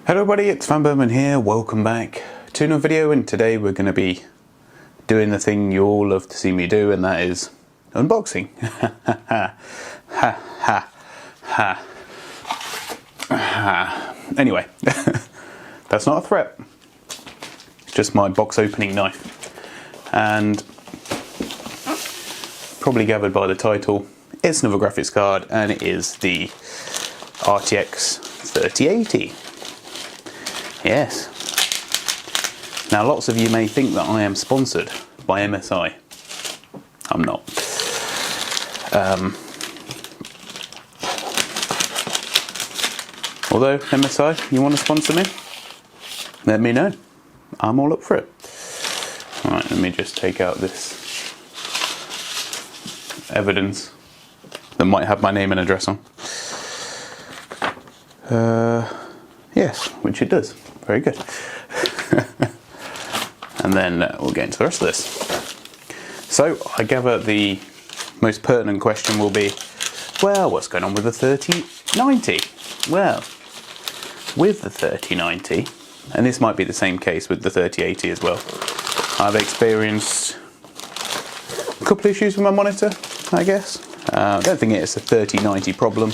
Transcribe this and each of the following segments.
Hello everybody, it's vanburman here. Welcome back to another video, and today we're going to be doing the thing you all love to see me do, and that is unboxing. Anyway, that's not a threat, just my box opening knife. And probably gathered by the title, it's another graphics card, and it is the RTX 3080. Yes. Now lots of you may think that I am sponsored by MSI. I'm not. Although MSI, you want to sponsor me? Let me know. I'm all up for it. Alright, let me just take out this evidence that might have my name and address on. Yes, which it does. Very good. And then we'll get into the rest of this. So I gather the most pertinent question will be, well, what's going on with the 3090? Well, with the 3090, and this might be the same case with the 3080 as well, I've experienced a couple of issues with my monitor, I guess. I don't think it's a 3090 problem.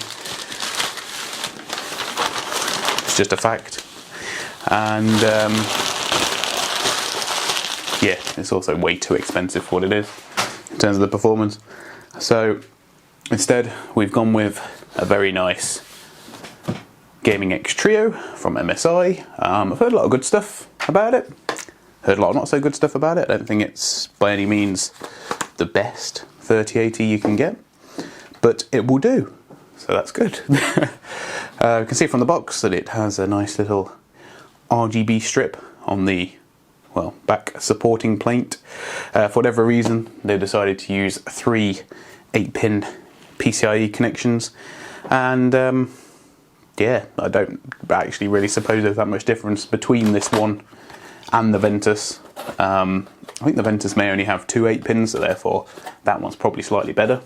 It's just a fact. And yeah, it's also way too expensive for what it is in terms of the performance. So instead we've gone with a very nice Gaming X Trio from MSI. I've heard a lot of good stuff about it, heard a lot of not so good stuff about it. I don't think it's by any means the best 3080 you can get, but it will do, so that's good. You can see from the box that it has a nice little RGB strip on the, well, back supporting plate. For whatever reason, they decided to use 3 8-pin PCIe connections, and yeah, I don't actually really suppose there's that much difference between this one and the Ventus. I think the Ventus may only have 2 8-pins, so therefore that one's probably slightly better.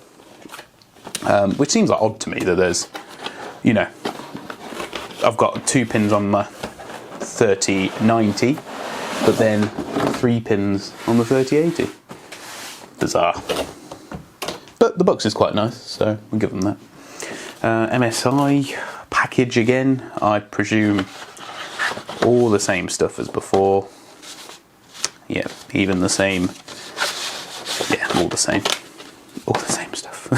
Which seems like odd to me that there's, you know, I've got 2 pins on my 3090, but then 3 pins on the 3080. Bizarre. But the box is quite nice, so we'll give them that. MSI package again, I presume all the same stuff as before. Yeah, even the same. Yeah, all the same. All the same stuff.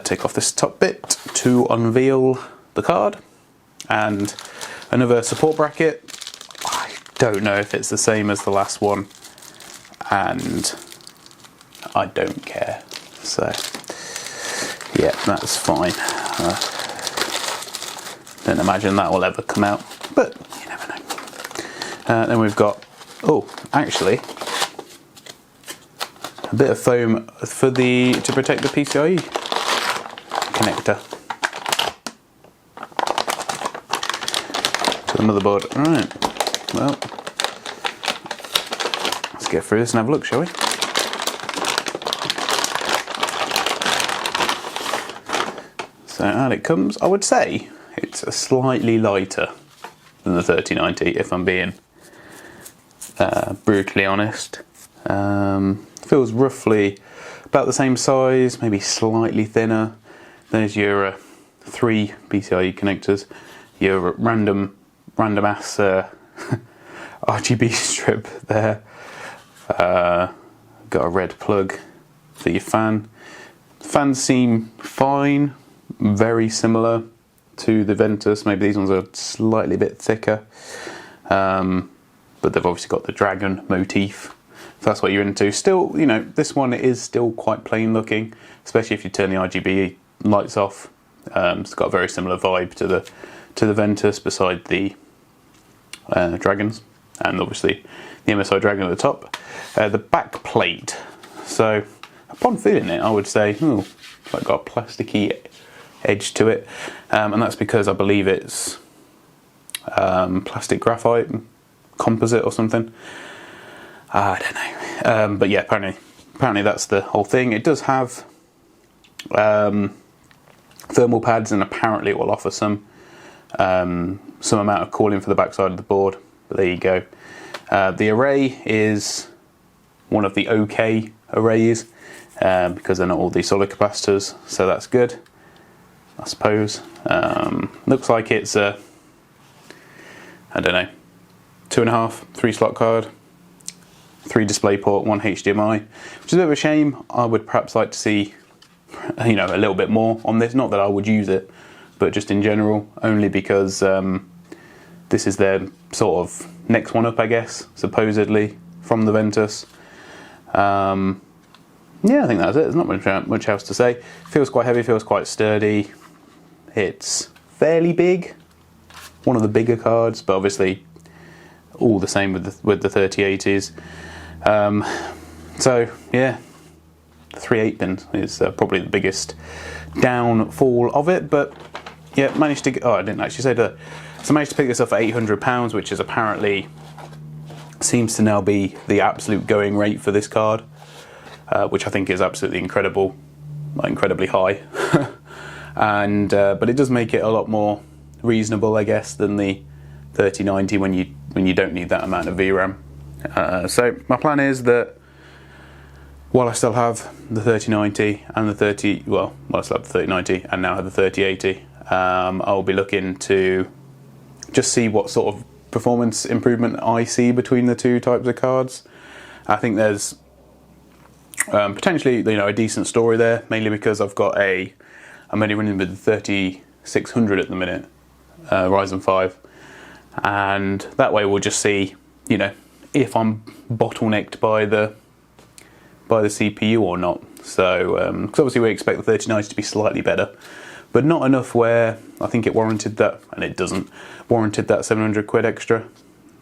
Take off this top bit to unveil the card, and another support bracket. I don't know if it's the same as the last one, and I don't care, so yeah, that's fine. Don't imagine that will ever come out, but you never know. Then we've got, oh, actually a bit of foam for to protect the PCIe connector to the motherboard. Alright, well, let's get through this and have a look, shall we? So out it comes. I would say it's slightly lighter than the 3090, if I'm being brutally honest. Feels roughly about the same size, maybe slightly thinner. There's your 3 PCIe connectors, your random ass RGB strip there. Got a red plug for your fan. Fans seem fine, very similar to the Ventus. Maybe these ones are slightly bit thicker, but they've obviously got the dragon motif. If that's what you're into. Still, you know, this one is still quite plain looking, especially if you turn the RGB lights off. It's got a very similar vibe to the Ventus, beside the dragons, and obviously the MSI dragon at the top. The back plate. So upon feeling it, I would say, oh, it's like got a plasticky edge to it, and that's because I believe it's plastic graphite composite or something. I don't know, but yeah, apparently that's the whole thing. It does have thermal pads, and apparently it will offer some some amount of cooling for the backside of the board. But there you go. The array is one of the OK arrays because they're not all the solid capacitors, so that's good, I suppose. Looks like it's a, I don't know, 2.5, 3 slot card, 3 DisplayPort, 1 HDMI, which is a bit of a shame. I would perhaps like to see, you know, a little bit more on this. Not that I would use it, but just in general, only because this is their sort of next one up, I guess, supposedly, from the Ventus. Yeah, I think that's it. There's not much else to say. Feels quite heavy, feels quite sturdy. It's fairly big, one of the bigger cards, but obviously all the same with the 3080s. So yeah, the 3/8 pin is probably the biggest downfall of it, but yeah, managed to get, oh, I didn't actually say that. So I managed to pick this up for £800, which is apparently, seems to now be the absolute going rate for this card, which I think is absolutely incredible, like incredibly high. And but it does make it a lot more reasonable, I guess, than the 3090 when you don't need that amount of VRAM. So my plan is that while I still have the 3090 and the 30, well, I still have the 3090 and now have the 3080, I'll be looking to just see what sort of performance improvement I see between the two types of cards. I think there's potentially, you know, a decent story there, mainly because I'm only running with the 3600 at the minute, Ryzen 5, and that way we'll just see, you know, if I'm bottlenecked by the CPU or not. So, because obviously we expect the 3090 to be slightly better, but not enough where I think it warranted that, and it doesn't, warranted that 700 quid extra.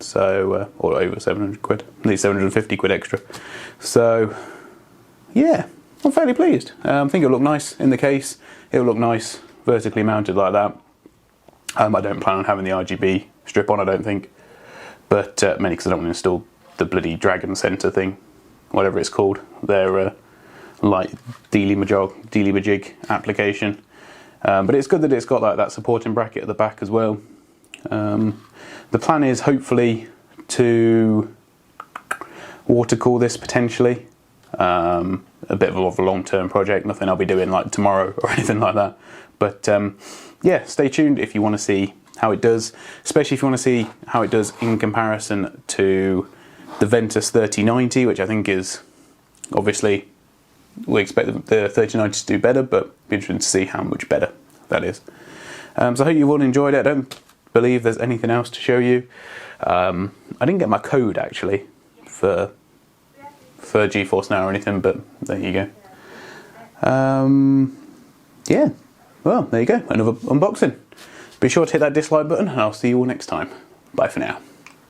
So, or over 700 quid, at least 750 quid extra. So, yeah, I'm fairly pleased. I think it'll look nice in the case. It'll look nice vertically mounted like that. I don't plan on having the RGB strip on, I don't think. But mainly because I don't want to install the bloody Dragon Center thing, whatever it's called. Their light dealy-majig application. But it's good that it's got like that supporting bracket at the back as well. The plan is hopefully to water cool this potentially. A bit of a long-term project, nothing I'll be doing like tomorrow or anything like that. But yeah, stay tuned if you want to see how it does, especially if you want to see how it does in comparison to the Ventus 3090, which I think is, obviously, we expect the 3090 to do better, but it'll be interesting to see how much better that is. So I hope you've all enjoyed it. I don't believe there's anything else to show you. I didn't get my code actually for GeForce Now or anything, but there you go. Yeah, well, there you go, another unboxing. Be sure to hit that dislike button and I'll see you all next time. Bye for now.